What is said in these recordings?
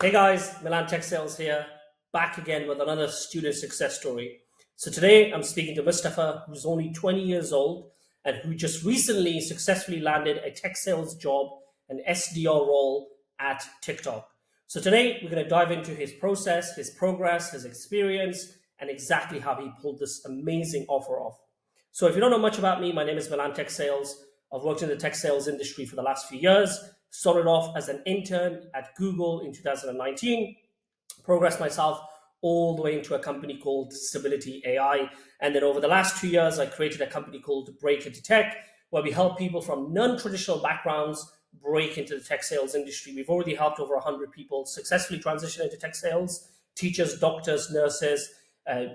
Hey guys, Milan Tech Sales here, back again with another student success story. So today I'm speaking to Mustafa, who's only 20 years old and who just recently successfully landed a tech sales job, an SDR role at TikTok. So today we're going to dive into his process, his progress, his experience, and exactly how he pulled this amazing offer off. So if you don't know much about me, my name is Milan Tech Sales. I've worked in the tech sales industry for the last few years. Started off as an intern at Google in 2019, progressed myself all the way into a company called Stability AI. And then over the last 2 years, I created a company called Break Into Tech, where we help people from non traditional backgrounds break into the tech sales industry. We've already helped over 100 people successfully transition into tech sales, teachers, doctors, nurses,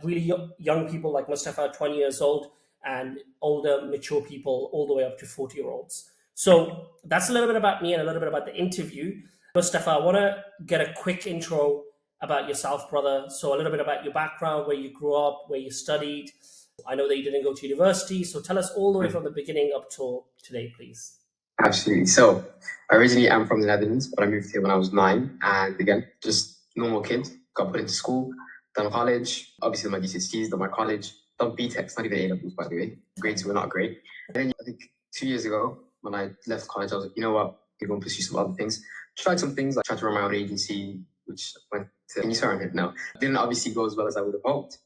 really young people like Mustafa, 20 years old, and older, mature people, all the way up to 40-year-olds. So that's a little bit about me and a little bit about the interview. Mustafa, I want to get a quick intro about yourself, brother. So a little bit about your background, where you grew up, where you studied. I know that you didn't go to university, so tell us all the way from the beginning up till today, please. Absolutely. So originally I'm from the Netherlands, but I moved here when I was 9. And again, just normal kid, got put into school, done college, obviously my GCSEs, done my college, done BTECs, not even A-levels, by the way. Grades were not great. And then I think 2 years ago, when I left college, I was like, you know what, I'm going to pursue some other things. Tried some things, like tried to run my own agency, which went to, can you swear on it? No. Didn't obviously go as well as I would have hoped.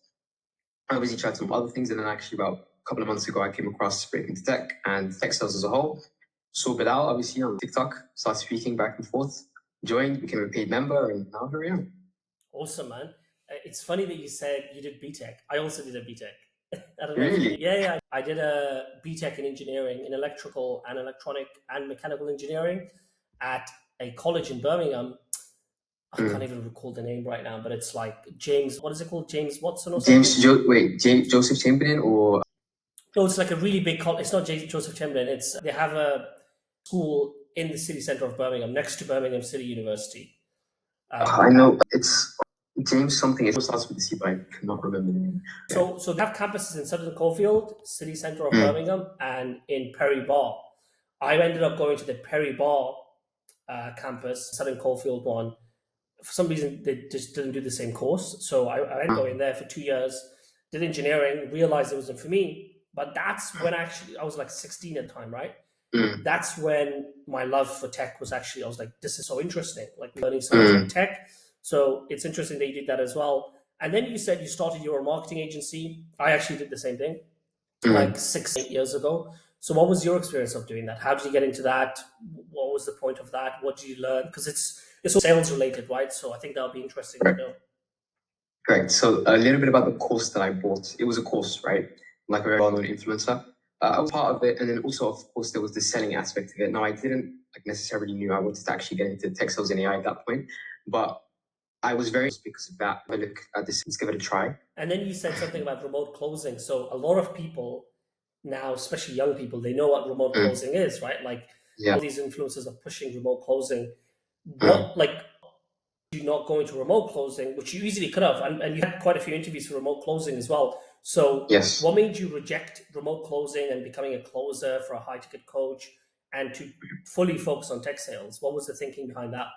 I obviously tried some other things, and then actually about a couple of months ago, I came across Break Into Tech and tech sales as a whole. Saw Bilal, obviously, on TikTok, started speaking back and forth, joined, became a paid member, and now here I am. Awesome, man. It's funny that you said you did BTEC. I also did a BTEC. I don't know if Really? yeah. I did a BTEC in engineering, in electrical and electronic and mechanical engineering at a college in Birmingham. I can't even recall the name right now, but it's like James, what is it called? James Watson or something? James Joseph Chamberlain or No, it's like a really big college. It's not Joseph Chamberlain. It's They have a school in the city center of Birmingham, next to Birmingham City University. I know it's James something. It starts with the C, but I cannot remember the name. So they have campuses in Sutton Coldfield, city center of Birmingham, and in Perry Barr. I ended up going to the Perry Barr campus, Sutton Coldfield one. For some reason, they just didn't do the same course. So I ended up going there for 2 years, did engineering, realized it wasn't for me. But that's when actually I was like 16 at the time, right? That's when my love for tech was actually, I was like, this is so interesting, like learning so much about tech. So it's interesting that you did that as well. And then you said you started your own marketing agency. I actually did the same thing like 6, 8 years ago. So what was your experience of doing that? How did you get into that? What was the point of that? What did you learn? Because it's all sales related, right? So I think that would be interesting to know. Correct. So a little bit about the course that I bought. It was a course, right? Like a very well-known influencer. I was part of it, and then also, of course, there was the selling aspect of it. Now, I didn't necessarily knew I wanted to actually get into tech sales and AI at that point, but I was very because of that. I look at this, let's give it a try. And then you said something about remote closing. So a lot of people now, especially young people, they know what remote closing is, right? Like all these influencers are pushing remote closing. What like you not going to remote closing, which you easily could have, and you had quite a few interviews for remote closing as well. So Yes. what made you reject remote closing and becoming a closer for a high ticket coach and to fully focus on tech sales? What was the thinking behind that?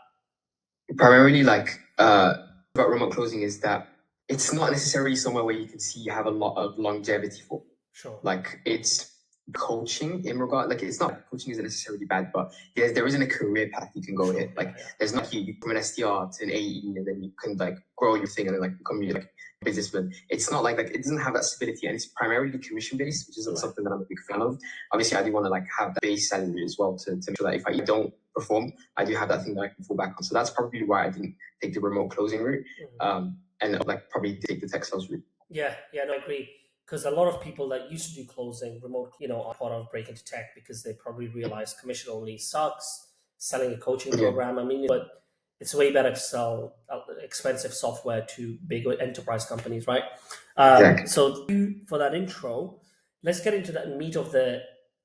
Primarily, about remote closing is that it's not necessarily somewhere where you can see you have a lot of longevity for. Sure. Like it's coaching in regard, like it's not coaching isn't necessarily bad, but there isn't a career path you can go hit. Like there's not you from an SDR to an AE and then you can like grow your thing and then like become your like businessman. It's not like it doesn't have that stability, and it's primarily commission based, which isn't something that I'm a big fan of. Obviously, I do want to like have that base salary as well to make sure that if I don't perform, I do have that thing that I can fall back on. So that's probably why I didn't take the remote closing route, and like probably take the tech sales route. Yeah, no, I agree. Because a lot of people that used to do closing remote, are part of Break Into Tech because they probably realize commission only sucks. Selling a coaching program, I mean, but it's way better to sell expensive software to big enterprise companies, right? Exactly. So for that intro, let's get into the meat of the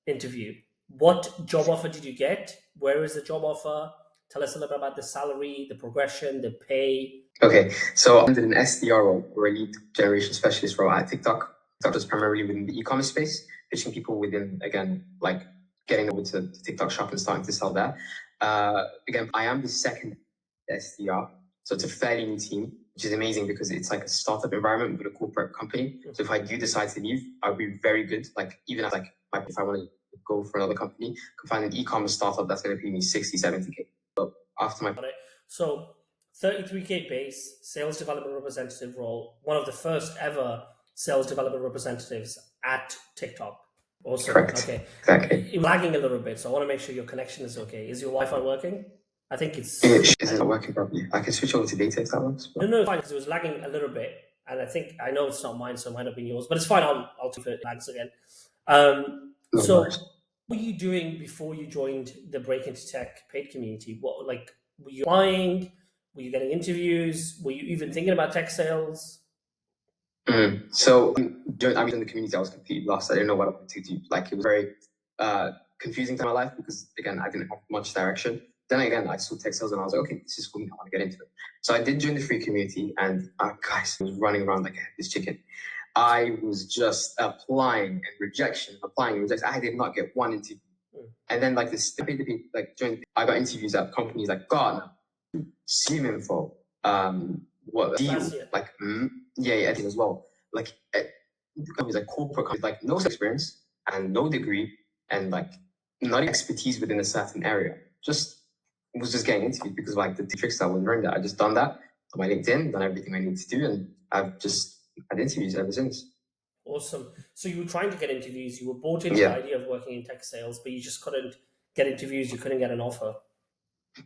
interview. What job offer did you get? Where is the job offer? Tell us a little bit about the salary, the progression, the pay. Okay, so I did an SDR role, or a lead generation specialist role at TikTok. TikTok is primarily within the e-commerce space, pitching people within, again, like getting over to TikTok shop and starting to sell there. Again, I am the second SDR. So it's a fairly new team, which is amazing because it's like a startup environment with a corporate company. So if I do decide to leave, I'll be very good. Like even like if I want to go for another company, I can find an e-commerce startup that's going to pay me 60, 70K. But after my So 33K base, sales development representative role, one of the first ever sales development representatives at TikTok. Awesome. Correct. Okay. Exactly. You're lagging a little bit, so I want to make sure your connection is okay. Is your Wi-Fi working? I think it's... Is it not working properly? I can switch over to data if that works. No, it's fine, because it was lagging a little bit. And I know it's not mine, so it might have been yours, but it's fine. I'll see if it lags again. No So worries. what were you doing before you joined the Break Into Tech paid community? What, like, were you applying? Were you getting interviews? Were you even thinking about tech sales? So I was in the community, I was completely lost. I didn't know what I wanted to do. Like it was very confusing time in my life because again, I didn't have much direction. Then again, I saw tech sales and I was like, okay, this is for me. I want to get into it. So I did join the free community, and guys, I was running around like a headless chicken. I was just applying and rejection, applying and rejection. I did not get one interview. And then like this, I got interviews at companies like Gartner, Seaminfo, what Deal, like yeah, I think as well. Like companies like corporate companies, like no experience and no degree and like not expertise within a certain area. Just was just getting interviewed because like the tricks that was learned that I just done that on my LinkedIn, done everything I need to do, and I've just had interviews ever since. Awesome. So you were trying to get interviews. You were bought into the idea of working in tech sales, but you just couldn't get interviews. You couldn't get an offer.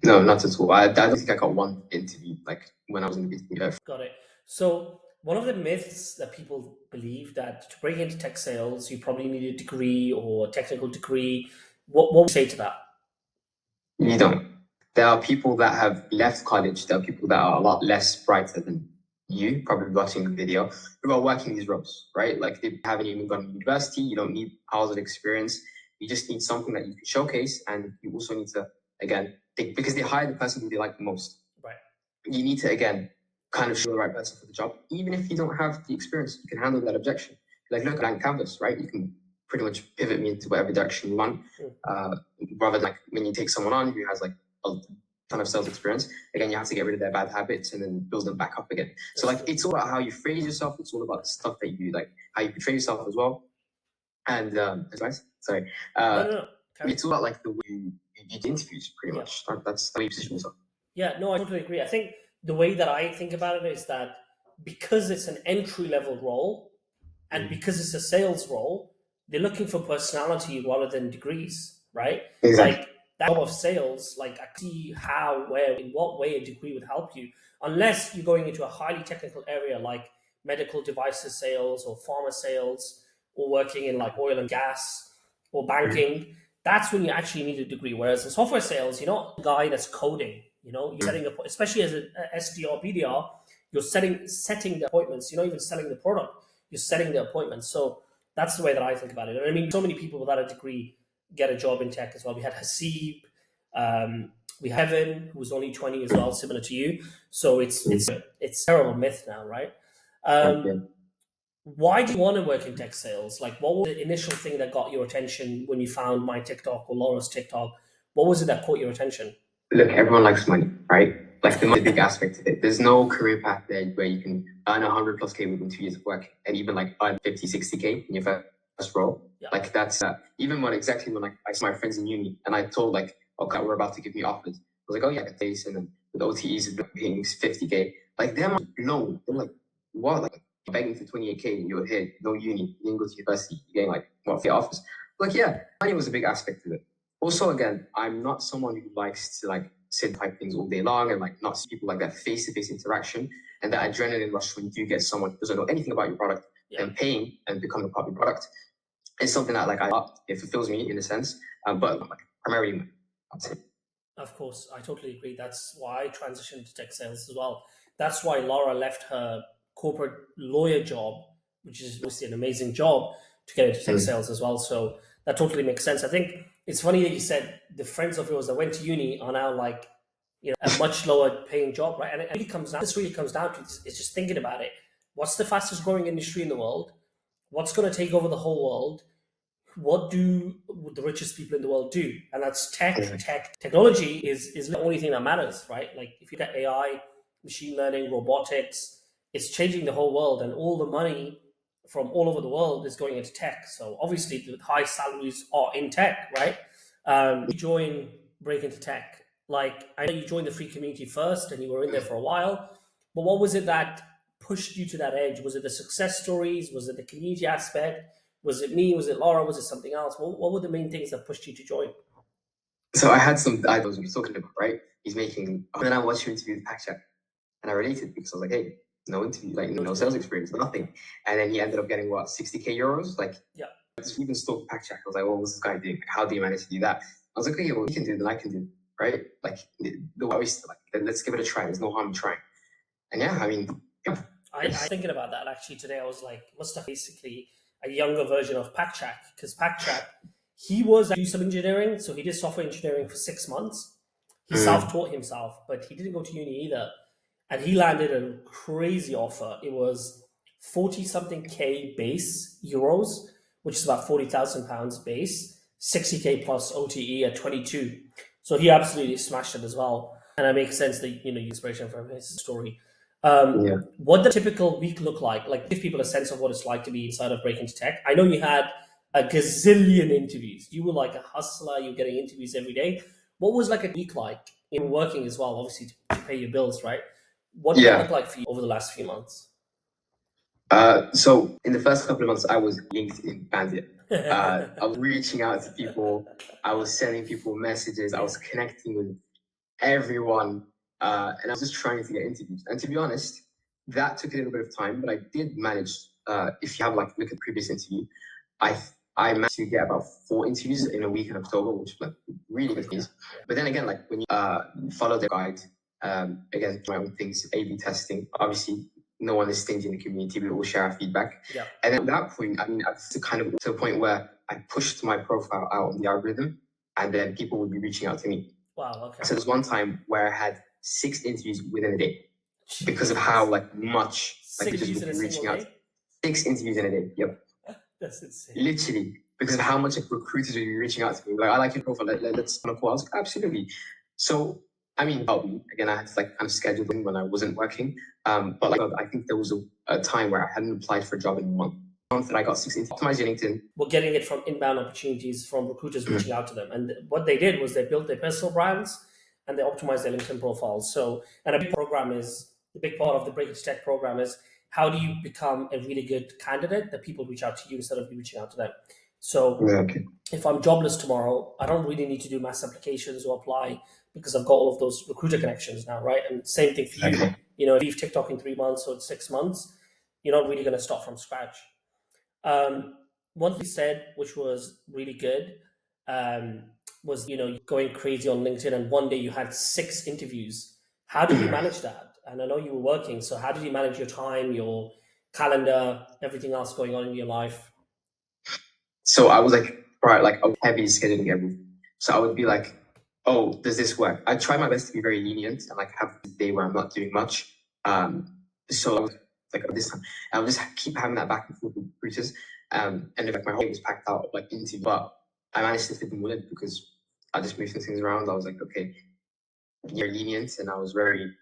No, not at all. I don't think I got one interview like when I was in the beginning. Got it. So one of the myths that people believe that to break into tech sales, you probably need a degree or a technical degree. What would you say to that? You don't. There are people that have left college. There are people that are a lot less brighter than you, probably watching the video, who are working these roles, right? Like they haven't even gone to university. You don't need hours of experience. You just need something that you can showcase, and you also need to, again, because they hire the person who they like the most. Right. You need to, again, kind of show the right person for the job. Even if you don't have the experience, you can handle that objection. Like look at blank canvas, right? You can pretty much pivot me into whatever direction you want. Rather than like when you take someone on who has like a ton of sales experience, again, you have to get rid of their bad habits and then build them back up again. So like it's all about how you phrase yourself. It's all about the stuff that you like, how you portray yourself as well. And sorry. No. It's all about like the way you do interviews, pretty much. That's the way you position yourself. Yeah, no, I totally agree. I think the way that I think about it is that because it's an entry-level role and because it's a sales role, they're looking for personality rather than degrees, right? Exactly. Like that job of sales, like I see how, where, in what way a degree would help you, unless you're going into a highly technical area like medical devices sales or pharma sales or working in like oil and gas or banking. That's when you actually need a degree. Whereas in software sales, you're not the guy that's coding. You know, you're setting up, especially as an SDR, BDR, you're setting the appointments. You're not even selling the product. You're setting the appointments. So that's the way that I think about it. And I mean, so many people without a degree get a job in tech as well. We had Hasib, we have Evan, who was only 20 as well, similar to you. So it's a terrible myth now, right? Why do you want to work in tech sales? Like, what was the initial thing that got your attention when you found my TikTok or Laura's TikTok? What was it that caught your attention? Look, everyone likes money, right? Like the money, big aspect of it. There's no career path there where you can earn 100+ K within 2 years of work and even like earn 50, 60K in your first role. Yeah. Like that's even when like I saw my friends in uni and I told like, okay, we're about to give me offers. I was like, oh yeah, I got this, and then with OTEs being 50K. Like them blown. They're like, what? Like begging for 28K and you're here, no uni, you didn't go to university, you're getting like what, 4 offers. Like yeah, money was a big aspect of it. Also, again, I'm not someone who likes to like sit type things all day long and like not see people like that face-to-face interaction and that adrenaline rush when you do get someone who doesn't know anything about your product and paying and become a part of your product. It's something that like it fulfills me in a sense, but like primarily, I'd say. Of course, I totally agree. That's why I transitioned to tech sales as well. That's why Laura left her corporate lawyer job, which is obviously an amazing job, to get into tech sales as well. So that totally makes sense. I think it's funny that you said the friends of yours that went to uni are now like, you know, a much lower paying job, right? And it really comes down. This really comes down to it's just thinking about it. What's the fastest growing industry in the world? What's going to take over the whole world? What do the richest people in the world do? And that's tech. Technology is the only thing that matters, right? Like if you get AI, machine learning, robotics. It's changing the whole world, and all the money from all over the world is going into tech. So obviously, the high salaries are in tech, right? You join Break into Tech. Like I know you joined the free community first, and you were in there for a while. But what was it that pushed you to that edge? Was it the success stories? Was it the community aspect? Was it me? Was it Laura? Was it something else? What were the main things that pushed you to join? So I had some idols we were talking about, right? He's making, and then I watched your interview with Packcheck, and I related because I was like, hey, no interview, like no sales experience, nothing. And then he ended up getting what, 60K euros? Like, Yeah. I just even stalked Packcheck. I was like, what was this guy doing? Like, how do you manage to do that? I was like, okay, well, you can do it, then I can do it, right? Like, let's give it a try. There's no harm in trying. And yeah, I mean, yeah. I thinking about that actually today. I was like, must have basically a younger version of Packcheck, because Packcheck, he was do some engineering, so he did software engineering for 6 months. He self-taught himself, but he didn't go to uni either, and he landed a crazy offer. It was 40 something K base euros, which is about £40,000 base, 60K plus OTE at 22. So he absolutely smashed it as well, and it makes sense that inspiration from his story. Yeah. What the typical week look like? Like, give people a sense of what it's like to be inside of Break into Tech. I know you had a gazillion interviews. You were like a hustler. You were getting interviews every day. What was like a week like in working as well? Obviously, to pay your bills, right? What did that look like for you over the last few months? So in the first couple of months, I was LinkedIn bandit. I was reaching out to people. I was sending people messages. I was connecting with everyone. And I was just trying to get interviews. And to be honest, that took a little bit of time, but I did manage. If you have like look at previous interview, I managed to get about 4 interviews in a week in October, which was like really good news. But then again, like when you follow the guide, again, my own things, A/B testing. Obviously, no one is stingy in the community. We all share our feedback. Yeah. And at that point, I mean, to kind of to a point where I pushed my profile out on the algorithm, and then people would be reaching out to me. Wow. Okay. So there's one time where I had 6 interviews within a day because of how like much like Six people interviews in would a be reaching single out. day? 6 interviews in a day. Yep. That's insane. Literally, because of how much like, recruiters would be reaching out to me. Like, I like your profile. Let's on a call. I was like, absolutely. So, I mean, again, I had to like kind of schedule them when I wasn't working. But like, I think there was a time where I hadn't applied for a job in a month that I got 16. Optimize your LinkedIn. We're getting it from inbound opportunities from recruiters reaching out to them. And what they did was they built their personal brands and they optimized their LinkedIn profiles. So, and a big program is the big part of the Break into Tech program is how do you become a really good candidate that people reach out to you instead of you reaching out to them. So if I'm jobless tomorrow, I don't really need to do mass applications or apply because I've got all of those recruiter connections now, right? And same thing for you. You know, leave TikTok in 3 months or 6 months, you're not really going to start from scratch. One thing you said, which was really good, was going crazy on LinkedIn, and one day you had 6 interviews. How did you manage that? And I know you were working, so how did you manage your time, your calendar, everything else going on in your life? So I was like, right, like I was heavy scheduling everything. So I would be like, oh, does this work? I try my best to be very lenient and like have a day where I'm not doing much. So I was like this time, I would just keep having that back and forth with recruiters. And if like my whole day was packed out of like interview, but I managed to fit them all in because I just moved some things around. I was like, okay, you're lenient, and I was very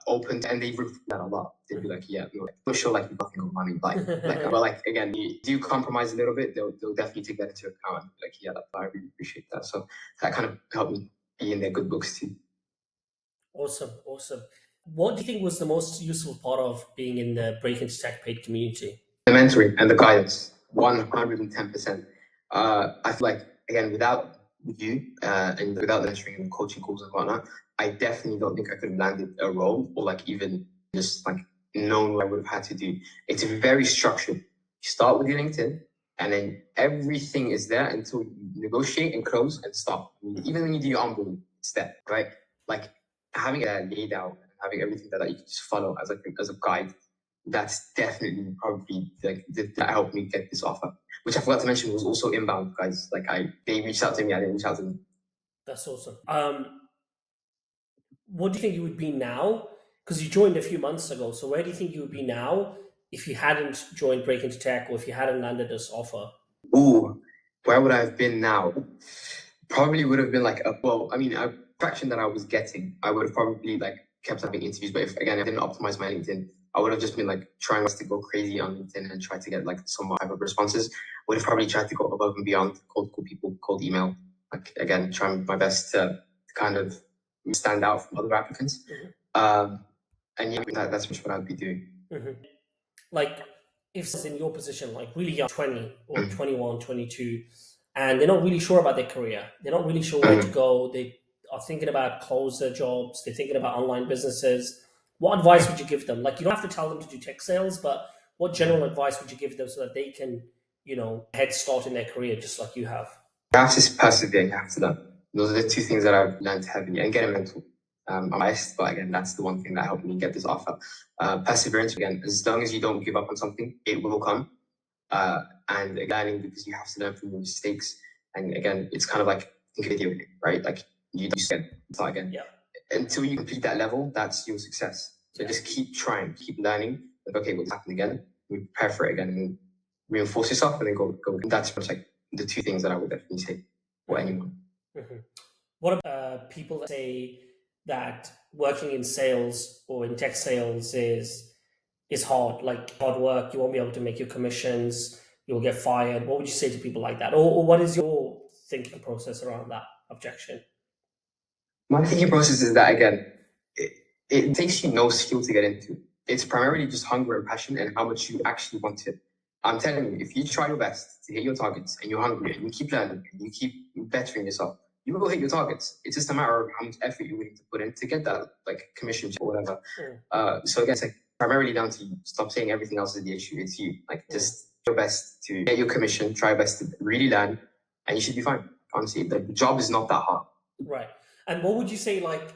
open, and they repeat that a lot. They'd be like, yeah, no, for sure, like you nothing of money, but like again, you do compromise a little bit, they'll definitely take that into account and be like, yeah, I really appreciate that. So that kind of helped me be in their good books too. Awesome. What do you think was the most useful part of being in the Break into Tech paid community? The mentoring and the guidance, 110%. I feel like, again, without you and without the mentoring and coaching calls and whatnot, I definitely don't think I could have landed a role or like even just like known what I would have had to do. It's very structured. You start with your LinkedIn, and then everything is there until you negotiate and close and stop. I mean, even when you do your onboarding step, right? Like having it laid out, having everything that you can just follow as a guide. That's definitely probably like that helped me get this offer, which I forgot to mention was also inbound, guys. Like they reached out to me, I didn't reach out to them. That's awesome. What do you think you would be now? Because you joined a few months ago. So where do you think you would be now if you hadn't joined Break into Tech or if you hadn't landed this offer? Ooh, where would I have been now? Probably would have been like a fraction that I was getting. I would have probably like kept having interviews. But if again I didn't optimize my LinkedIn, I would have just been like trying to go crazy on LinkedIn and try to get like some type of responses. Would have probably tried to go above and beyond, cold call people, cold email. Like again, trying my best to kind of stand out from other applicants. And yeah, that's just what I'd be doing. Like if it's in your position, like really young, 20 or 21, 22, and they're not really sure about their career, they're not really sure where to go, they are thinking about closer jobs, they're thinking about online businesses, what advice would you give them? Like, you don't have to tell them to do tech sales, but what general advice would you give them so that they can, head start in their career just like you have? You have to persevere, you have to learn. Those are the two things that I've learned heavily, and get a mentor. I'm biased, but again, that's the one thing that helped me get this offer. Perseverance, again, as long as you don't give up on something, it will come. And learning, because you have to learn from your mistakes. And again, it's kind of like think of a video game, right? Like you start again. Yeah. Until you complete that level, that's your success. So just keep trying, keep learning. Like, okay, what's happening again? You prepare for it again and reinforce yourself, and then go. That's like the two things that I would definitely say for anyone. What about people that say that working in sales or in tech sales is hard, like hard work, you won't be able to make your commissions, you'll get fired? What would you say to people like that? Or what is your thinking process around that objection? My thinking process is that, again, it takes you no skill to get into. It's primarily just hunger and passion and how much you actually want it. I'm telling you, if you try your best to hit your targets and you're hungry and you keep learning and you keep bettering yourself, you will hit your targets. It's just a matter of how much effort you're willing to put in to get that, like, commission or whatever. So again, it's like primarily down to you. Stop saying everything else is the issue. It's you. Like, just do your best to get your commission, try your best to really learn, and you should be fine. Honestly, the job is not that hard. Right. And what would you say, like,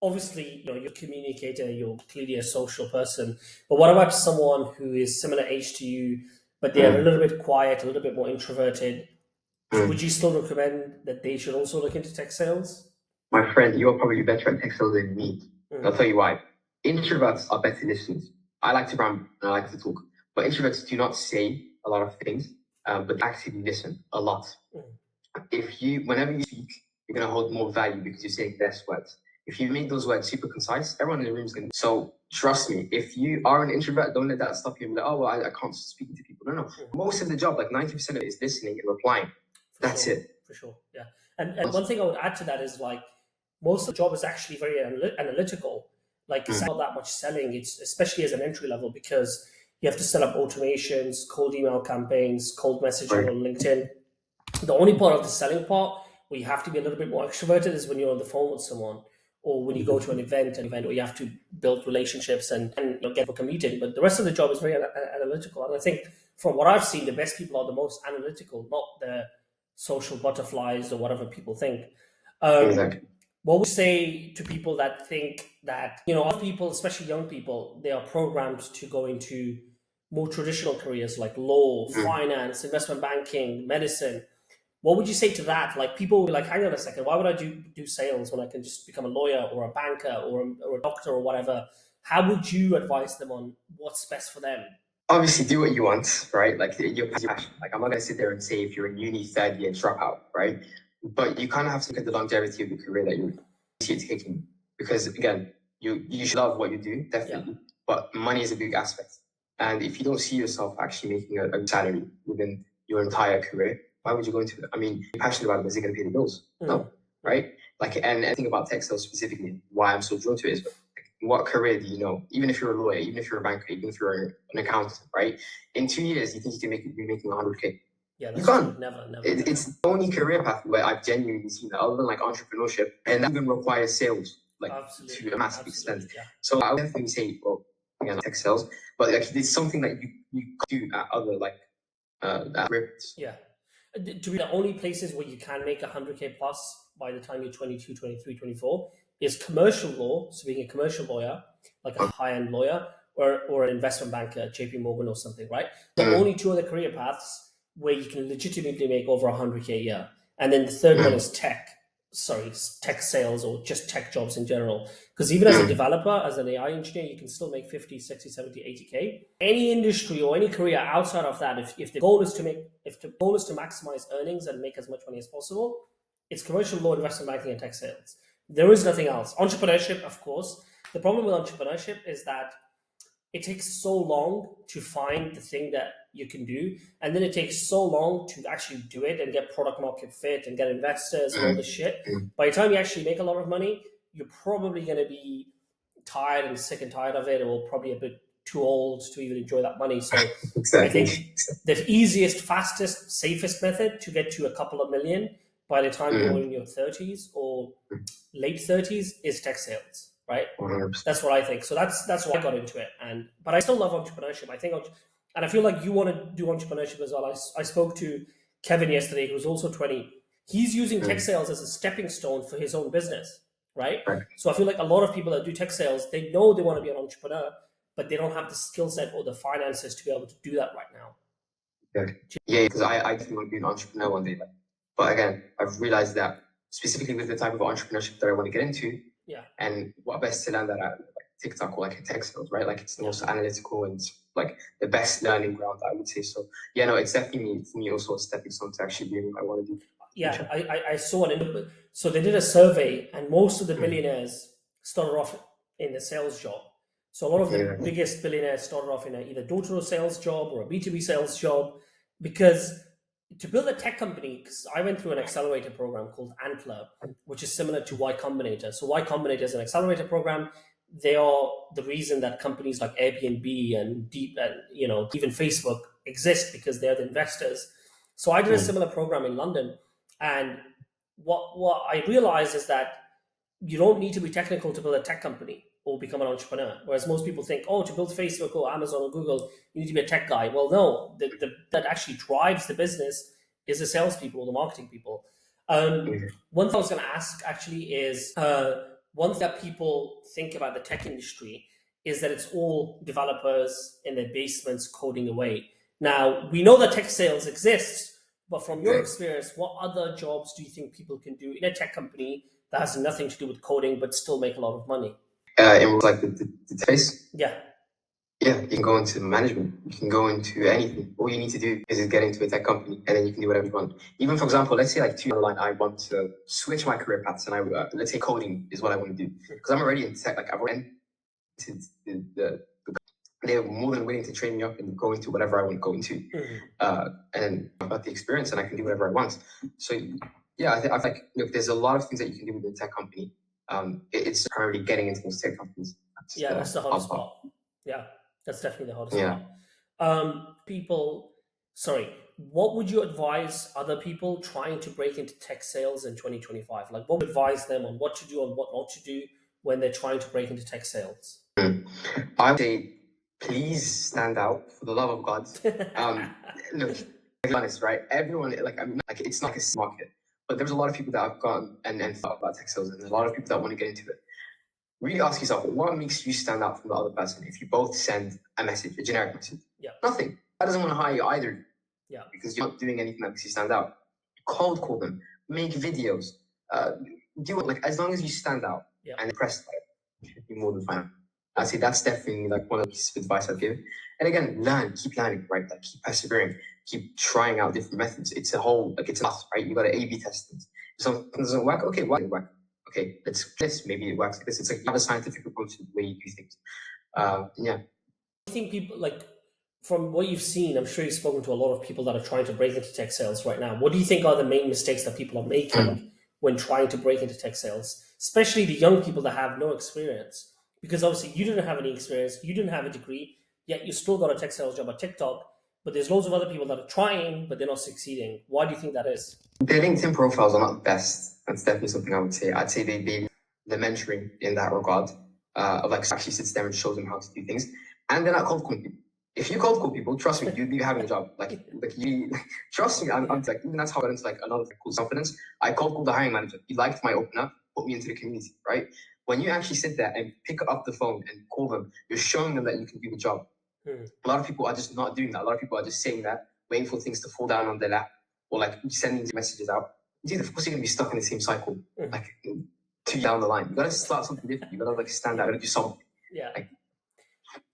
obviously, you're a communicator, you're clearly a social person, but what about someone who is similar age to you, but they're a little bit quiet, a little bit more introverted? Would you still recommend that they should also look into tech sales? My friend, you're probably better at tech sales than me. I'll tell you why. Introverts are better listeners. I like to ramble and I like to talk, but introverts do not say a lot of things, but they actually listen a lot. Whenever you speak, you're going to hold more value because you're saying less words. If you make those words super concise, everyone in the room is going to. So trust me, if you are an introvert, don't let that stop you. Like, oh, well, I can't speak to people. No. Most of the job, like 90% of it, is listening and replying. That's it. For sure. Yeah. And one thing I would add to that is, like, most of the job is actually very analytical. Like, it's not that much selling. It's especially as an entry level, because you have to set up automations, cold email campaigns, cold messaging on LinkedIn. The only part of the selling part where you have to be a little bit more extroverted is when you're on the phone with someone, or when you go to an event where you have to build relationships and get for commuting. But the rest of the job is very analytical. And I think from what I've seen, the best people are the most analytical, not the social butterflies or whatever people think. Exactly. What would you say to people that think that, other people, especially young people, they are programmed to go into more traditional careers like law, finance, investment banking, medicine? What would you say to that? Like, people will be like, hang on a second, why would I do sales when I can just become a lawyer or a banker or a doctor or whatever? How would you advise them on what's best for them? Obviously, do what you want, right? Like, your passion. Like, I'm not going to sit there and say if you're in uni third year, drop out, right? But you kind of have to look at the longevity of the career that you're taking. Because again, you should love what you do, definitely. Yeah. But money is a big aspect. And if you don't see yourself actually making a salary within your entire career, why would you go into it? I mean, you're passionate about it, but is it going to pay the bills? No, right? Like, and I think about tech sales specifically, why I'm so drawn to it is, what career do you know? Even if you're a lawyer, even if you're a banker, even if you're an accountant, right? In 2 years, you think you can be making 100K? Yeah, you can't. Never. It's the only career path where I've genuinely seen that, other than like entrepreneurship, and that even requires sales, like to a massive extent. Yeah. So I would definitely say, well, again, tech sales, but like, it's something that you do at other careers. Yeah. To be the only places where you can make 100K plus by the time you're 22, 23, 24 is commercial law. So being a commercial lawyer, like a high-end lawyer, or an investment banker, JP Morgan or something, right? The only two other career paths where you can legitimately make over 100K a year. And then the third one is tech sales, or just tech jobs in general. Because even as a developer, as an AI engineer, you can still make 50, 60, 70, 80K. Any industry or any career outside of that, if the goal is to maximize earnings and make as much money as possible, it's commercial law, investment banking, and tech sales. There is nothing else. Entrepreneurship, of course, the problem with entrepreneurship is that it takes so long to find the thing that you can do, and then it takes so long to actually do it and get product market fit and get investors and all this shit. By the time you actually make a lot of money, you're probably going to be tired and sick and tired of it, or probably a bit too old to even enjoy that money. So I think the easiest, fastest, safest method to get to a couple of million by the time you're in your 30s or late 30s is tech sales, right? 100%. That's what I think. So that's why I got into it. But I still love entrepreneurship. I think, and I feel like you want to do entrepreneurship as well. I spoke to Kevin yesterday, who was also 20. He's using tech sales as a stepping stone for his own business, right? So I feel like a lot of people that do tech sales, they know they want to be an entrepreneur, but they don't have the skill set or the finances to be able to do that right now. Yeah, because I definitely want to be an entrepreneur one day. But again, I've realized that specifically with the type of entrepreneurship that I want to get into, and what best to learn that at like TikTok or like tech sales, right? Like it's the most analytical and it's like the best learning ground, I would say. So yeah, no, it's definitely for me also a stepping stone to actually doing what I want to do. Yeah, I saw an so they did a survey, and most of the billionaires started off in the sales job. So a lot of the biggest billionaires started off in either door-to-door sales job or a B2B sales job, because to build a tech company, because I went through an accelerator program called Antler, which is similar to Y Combinator. So Y Combinator is an accelerator program. They are the reason that companies like Airbnb and even Facebook exist, because they're the investors. So I did a similar program in London, and what I realized is that you don't need to be technical to build a tech company or become an entrepreneur. Whereas most people think, to build Facebook or Amazon or Google, you need to be a tech guy. Well, no, that actually drives the business is the salespeople or the marketing people. One thing I was going to ask actually is, one thing that people think about the tech industry is that it's all developers in their basements coding away. Now, we know that tech sales exists, but from your experience, what other jobs do you think people can do in a tech company that has nothing to do with coding but still make a lot of money? In like the face. Yeah, you can go into management. You can go into anything. All you need to do is get into a tech company, and then you can do whatever you want. Even for example, let's say like 2 years down the line, I want to switch my career paths, and I let's say coding is what I want to do, because I'm already in tech. Like I've already entered they're more than willing to train me up and go into whatever I want to go into, and I've got the experience, and I can do whatever I want. So yeah, I think there's a lot of things that you can do with a tech company. It's primarily getting into those tech companies. That's the hardest part. Yeah, that's definitely the hardest part. What would you advise other people trying to break into tech sales in 2025? Like, what would you advise them on what to do and what not to do when they're trying to break into tech sales? I would say, please stand out, for the love of God. Look, to be honest, right? Everyone, it's not like a market, but there's a lot of people that have gone and thought about tech sales, and there's a lot of people that want to get into it. Really ask yourself, what makes you stand out from the other person if you both send a message, a generic message? Nothing. That doesn't want to hire you either. Because you're not doing anything that makes you stand out. Cold call them, make videos, do it, as long as you stand out and impressed by it, you should be more than fine. I'd say that's definitely one of the pieces of advice I'd give. And again, keep learning, right? Keep persevering, keep trying out different methods. It's a whole, it's a math, right? You got to A/B test things. If something doesn't work, okay, why did it work? Okay, let's this. Maybe it works like this. It's like you have a scientific approach to the way you do things. I think people from what you've seen, I'm sure you've spoken to a lot of people that are trying to break into tech sales right now. What do you think are the main mistakes that people are making when trying to break into tech sales, especially the young people that have no experience? Because obviously you didn't have any experience, you didn't have a degree, yet you still got a tech sales job at TikTok. But there's loads of other people that are trying, but they're not succeeding. Why do you think that is? Their LinkedIn profiles are not the best. That's definitely something I would say. I'd say the mentoring in that regard, of actually sits there and shows them how to do things. And they're not cold calling people. If you cold call people, trust me, you'd be having a job. Trust me, I'm even that's how I got into another cool confidence. I cold called the hiring manager. He liked my opener, put me into the community, right? When you actually sit there and pick up the phone and call them, you're showing them that you can do the job. A lot of people are just not doing that. A lot of people are just saying that, waiting for things to fall down on their lap, or sending messages out. Dude, of course you're gonna be stuck in the same cycle, 2 years down the line. You gotta start something different. You gotta stand out. You gotta do something.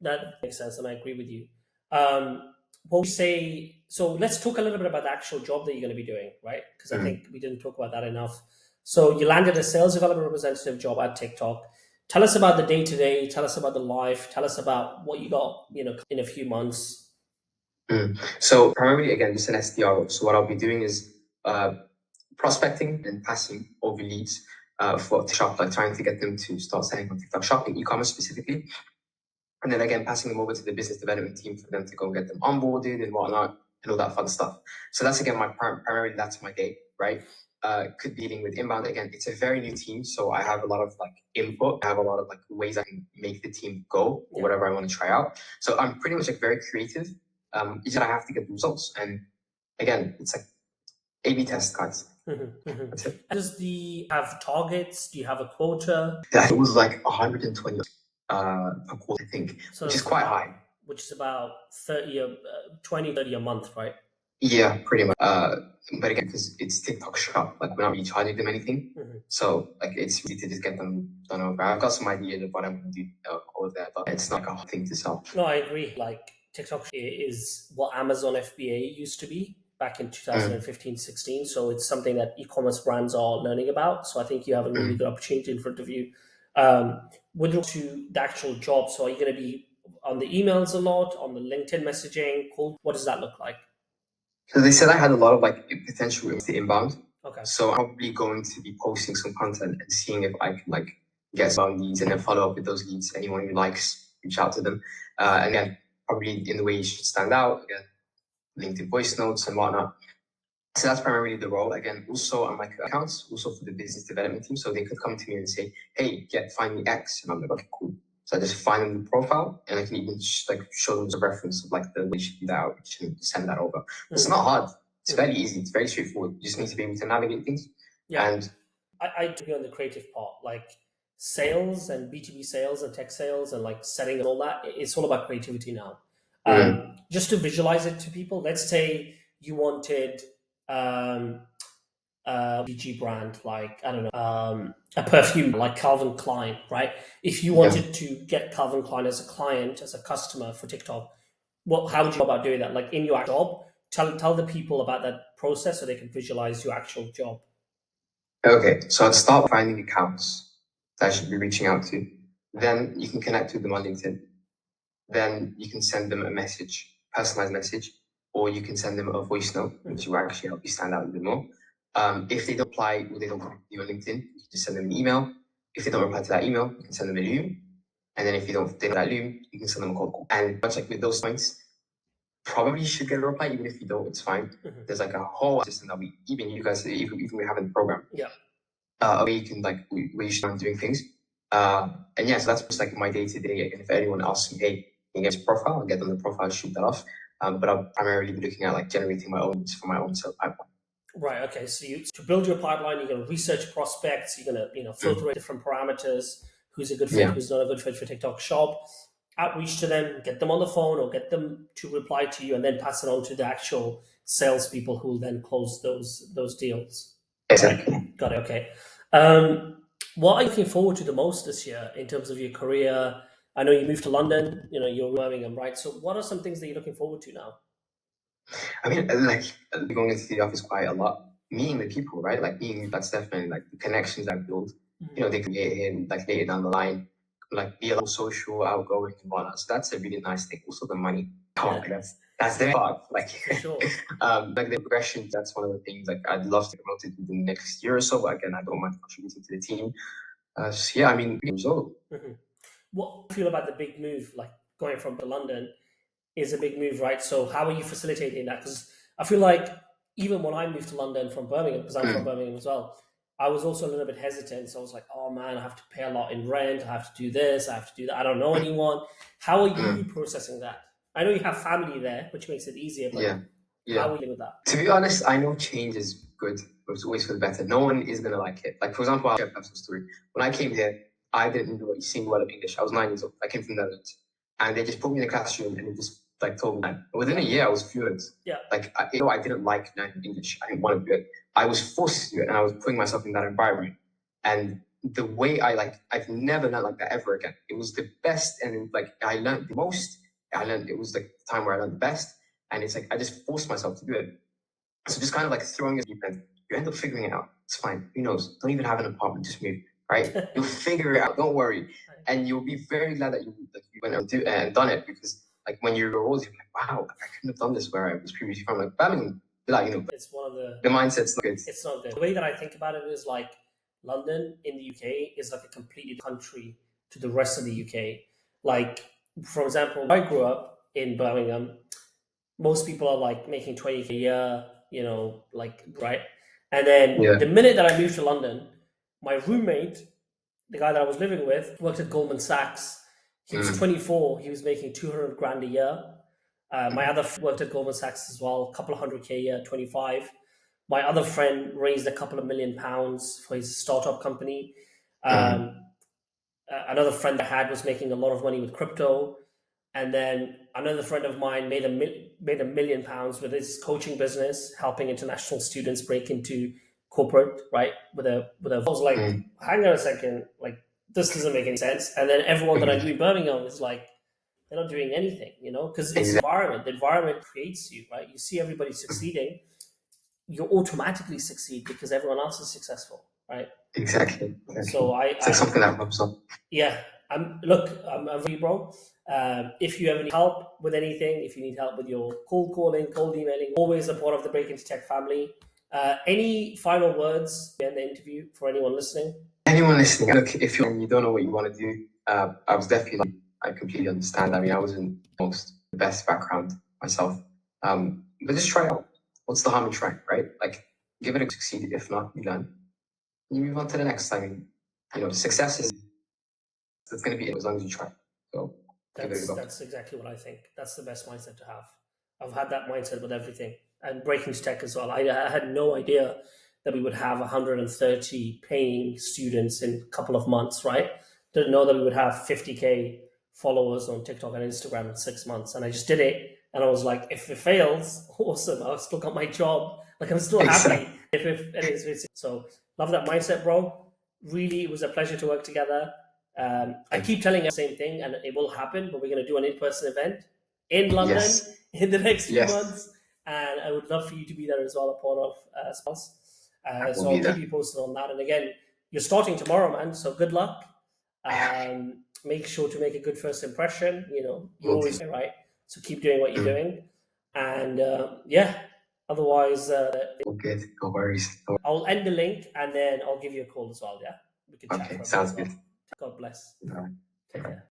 That makes sense, and I agree with you. What we say, so let's talk a little bit about the actual job that you're going to be doing, right? Because I think we didn't talk about that enough. So you landed a sales development representative job at TikTok. Tell us about the day to day. Tell us about the life. Tell us about what you got, in a few months. So primarily, again, just an SDR. So what I'll be doing is prospecting and passing over leads for TikTok, like trying to get them to start selling on TikTok Shop, in e-commerce specifically. And then again, passing them over to the business development team for them to go get them onboarded and whatnot and all that fun stuff. So that's again my primarily that's my day, right? Could be dealing with inbound. Again, it's a very new team, so I have a lot of like input. I have a lot of like ways I can make the team go or whatever I want to try out. So I'm pretty much like very creative. It's just I have to get the results, and again, it's like A/B test cards. That's it. Does the have targets? Do you have a quota? It was like 120 per quarter, I think, So which is quite high. Which is about 20, 30 a month, right? Yeah, pretty much. But again, because it's TikTok Shop, like we're not really charging them anything, so like it's easy to just get them done over. I've got some ideas of what I'm going to do over there, but it's not like a hard thing to sell. No, I agree. Like TikTok is what Amazon FBA used to be back in 2015-16. So it's something that e-commerce brands are learning about. So I think you have a really good opportunity in front of you. With regard to the actual job, so are you going to be on the emails a lot, on the LinkedIn messaging? Cool. What does that look like? So they said I had a lot of like potential to inbound. Okay. So I'm probably going to be posting some content and seeing if I can like get some leads and then follow up with those leads. Anyone who likes, reach out to them. And then probably in the way you should stand out, again, LinkedIn voice notes and whatnot. So that's primarily the role. Again, also on my accounts, also for the business development team. So they could come to me and say, hey, find me X. And I'm like, okay, cool. So I just find them the profile and I can even show them the reference of like the way you should do that outreach and send that over. It's not hard. It's fairly easy. It's very straightforward. You just need to be able to navigate things. Yeah. And I do on the creative part, like sales and B2B sales and tech sales and like selling and all that. It's all about creativity now. Just to visualize it to people, let's say you wanted BG brand, like I don't know, a perfume like Calvin Klein, right? If you wanted to get Calvin Klein as a client, as a customer for TikTok, how would you go about doing that? Like in your job, tell the people about that process so they can visualize your actual job. Okay, so I'd start finding accounts that I should be reaching out to. Then you can connect with them on LinkedIn. Then you can send them a message, personalized message, or you can send them a voice note, which will actually help you stand out a bit more. If they don't reply or they don't connect you on LinkedIn, you can just send them an email. If they don't reply to that email, you can send them a Loom. And then if you don't take that Loom, you can send them a cold call. And much like with those points, probably you should get a reply. Even if you don't, it's fine. There's like a whole system that even you guys, even we have in the program. Yeah. Where you can where you should start doing things. And yeah, so that's just like my day to day. And if anyone asks me, hey, can you get a profile? I'll get them the profile, shoot that off. But I'll primarily be looking at like generating my own for my own sales pipeline. Right. Okay. So to build your pipeline, you're going to research prospects. You're going to filter different parameters. Who's a good fit? Who's not a good fit for TikTok Shop? Outreach to them, get them on the phone, or get them to reply to you, and then pass it on to the actual salespeople who will then close those deals. Exactly. Right. Got it. Okay. What are you looking forward to the most this year in terms of your career? I know you moved to London. You're Birmingham, right? So, what are some things that you're looking forward to now? I mean, like going into the office quite a lot, meeting the people, right? Like that's definitely like the connections I build. They can get in like later down the line, like be a little social, outgoing, and whatnot. So that's a really nice thing. Also, the money. That's the part. Like, for sure. Like the progression. That's one of the things. Like, I'd love to promote it within the next year or so. But again, I don't mind contributing to the team. So yeah, I mean, so. What do you feel about the big move, like going from London? Is a big move, right? So how are you facilitating that? Because I feel like even when I moved to London from Birmingham, because I'm from Birmingham as well, I was also a little bit hesitant. So I was like, oh man, I have to pay a lot in rent. I have to do this. I have to do that. I don't know anyone. How are you processing that? I know you have family there, which makes it easier. But how are you with that? To be honest, I know change is good. It's always for the better. No one is going to like it. Like, for example, I'll share a personal story. When I came here, I didn't know a single word of English. I was 9 years old. I came from the Netherlands. And they just put me in the classroom and they just told me that. Within a year, I was fluent. Yeah. Like, I didn't like learning English. I didn't want to do it. I was forced to do it, and I was putting myself in that environment. And the way I've never learned like that ever again. It was the best, and I learned the most. It was like the time where I learned the best, and it's like I just forced myself to do it. So just kind of like throwing your deep end, you end up figuring it out. It's fine. Who knows? Don't even have an apartment. Just move. right? You'll figure it out. Don't worry, and you'll be very glad that you went and done it, because like when you're old, you're like, wow, I couldn't have done this where I was previously from. Like Birmingham, like It's one of the mindset's not good. it's not good. The way that I think about it is like London in the UK is like a completely country to the rest of the UK. Like, for example, I grew up in Birmingham. Most people are like making 20K a year, like, right? And then Yeah. the minute that I moved to London, my roommate, the guy that I was living with, worked at Goldman Sachs. He was 24. He was making 200 grand a year. My other worked at Goldman Sachs as well, a couple of 100K a year, 25. My other friend raised a couple of £1 million for his startup company. Another friend I had was making a lot of money with crypto. And then another friend of mine made £1 million with his coaching business, helping international students break into corporate, right? I was like, hang on a second, like this doesn't make any sense. And then everyone that I knew in Birmingham is like, they're not doing anything, because it's environment. The environment creates you, right? You see everybody succeeding, you automatically succeed because everyone else is successful, right? Exactly. So it's like something that rubs up. Yeah, I'm with you, bro. If you ever need help with anything, if you need help with your cold calling, cold emailing, always a part of the Break Into Tech family. Any final words in the interview for anyone listening? Anyone listening, look, if you don't know what you want to do, I was definitely like, I completely understand. I mean, I wasn't the best background myself, but just try it out. What's the harm in trying, right? Like, give it a succeed. If not, you learn. You move on to the next. I mean, success is it's going to be as long as you try. So that's exactly what I think. That's the best mindset to have. I've had that mindset with everything, and Breaking to Tech as well. I had no idea that we would have 130 paying students in a couple of months, right? Didn't know that we would have 50K followers on TikTok and Instagram in 6 months. And I just did it. And I was like, if it fails, awesome. I'll still got my job. Like, I'm still happy. If it is. So love that mindset, bro. Really, it was a pleasure to work together. I keep telling you the same thing, and it will happen, but we're going to do an in-person event in London in the next few months. And I would love for you to be there as well, a part of Sponsor. So I'll keep you posted on that. And again, you're starting tomorrow, man. So good luck. Make sure to make a good first impression. You're always right. So keep doing what you're doing. And otherwise, good. No worries. I'll end the link and then I'll give you a call as well. Yeah. We can chat. Okay, sounds good. God bless. All right. Take care.